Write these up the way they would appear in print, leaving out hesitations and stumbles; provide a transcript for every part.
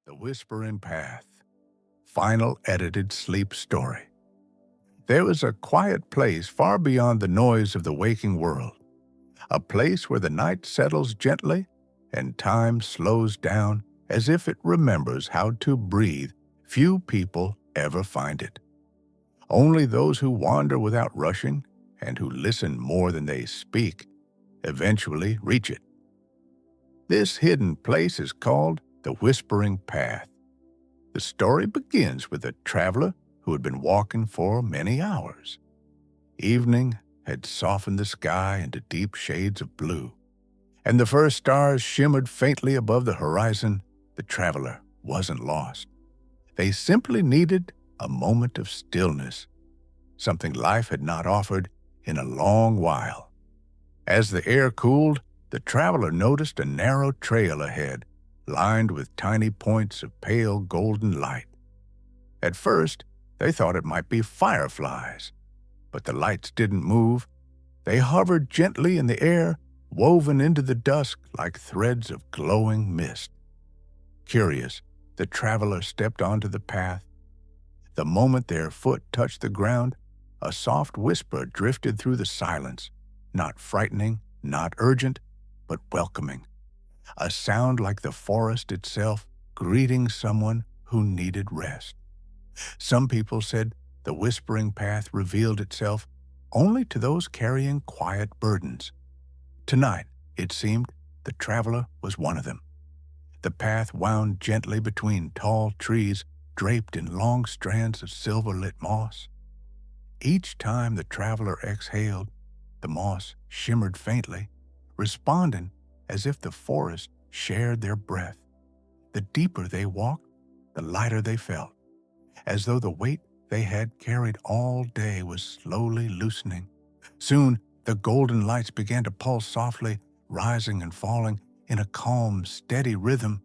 The Whispering Path, final edited sleep story. There is a quiet place far beyond the noise of the waking world, a place where the night settles gently and time slows down as if it remembers how to breathe. Few people ever find it. Only those who wander without rushing and who listen more than they speak eventually reach it. This hidden place is called the Whispering Path. The story begins with a traveler who had been walking for many hours. Evening had softened the sky into deep shades of blue, and the first stars shimmered faintly above the horizon. The traveler wasn't lost. They simply needed a moment of stillness, something life had not offered in a long while. As the air cooled, the traveler noticed a narrow trail ahead, lined with tiny points of pale golden light. At first, they thought it might be fireflies, but the lights didn't move. They hovered gently in the air, woven into the dusk like threads of glowing mist. Curious, the traveler stepped onto the path. The moment their foot touched the ground, a soft whisper drifted through the silence, not frightening, not urgent, but welcoming. A sound like the forest itself greeting someone who needed rest. Some people said the whispering path revealed itself only to those carrying quiet burdens. Tonight, it seemed, the traveler was one of them. The path wound gently between tall trees draped in long strands of silver-lit moss. Each time the traveler exhaled, the moss shimmered faintly, responding as if the forest shared their breath. The deeper they walked, the lighter they felt, as though the weight they had carried all day was slowly loosening. Soon, the golden lights began to pulse softly, rising and falling in a calm, steady rhythm.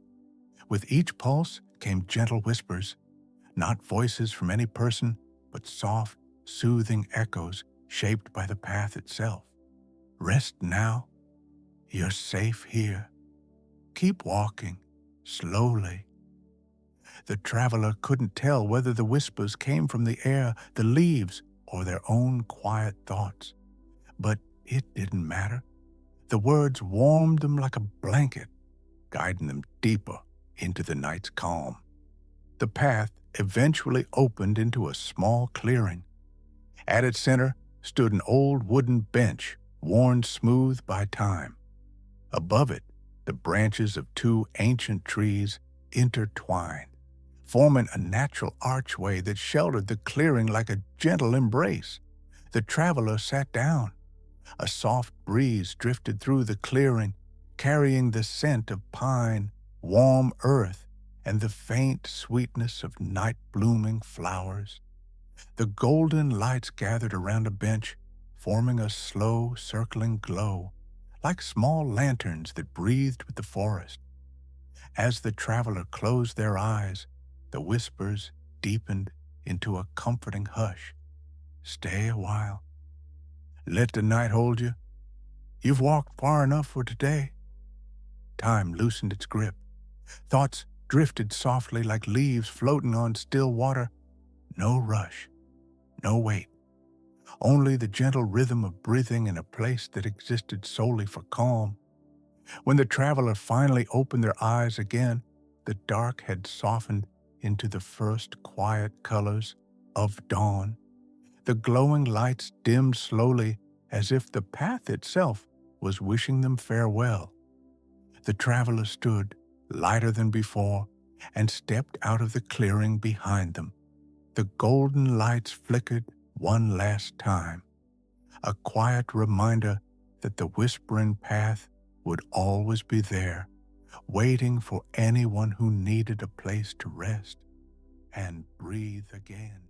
With each pulse came gentle whispers, not voices from any person, but soft, soothing echoes shaped by the path itself. Rest now. You're safe here. Keep walking, slowly. The traveler couldn't tell whether the whispers came from the air, the leaves, or their own quiet thoughts. But it didn't matter. The words warmed them like a blanket, guiding them deeper into the night's calm. The path eventually opened into a small clearing. At its center stood an old wooden bench, worn smooth by time. Above it, the branches of two ancient trees intertwined, forming a natural archway that sheltered the clearing like a gentle embrace. The traveler sat down. A soft breeze drifted through the clearing, carrying the scent of pine, warm earth, and the faint sweetness of night-blooming flowers. The golden lights gathered around a bench, forming a slow, circling glow, like small lanterns that breathed with the forest. As the traveler closed their eyes, the whispers deepened into a comforting hush. Stay a while. Let the night hold you. You've walked far enough for today. Time loosened its grip. Thoughts drifted softly like leaves floating on still water. No rush, no wait. Only the gentle rhythm of breathing in a place that existed solely for calm. When the traveler finally opened their eyes again, the dark had softened into the first quiet colors of dawn. The glowing lights dimmed slowly as if the path itself was wishing them farewell. The traveler stood, lighter than before, and stepped out of the clearing behind them. The golden lights flickered one last time, a quiet reminder that the whispering path would always be there, waiting for anyone who needed a place to rest and breathe again.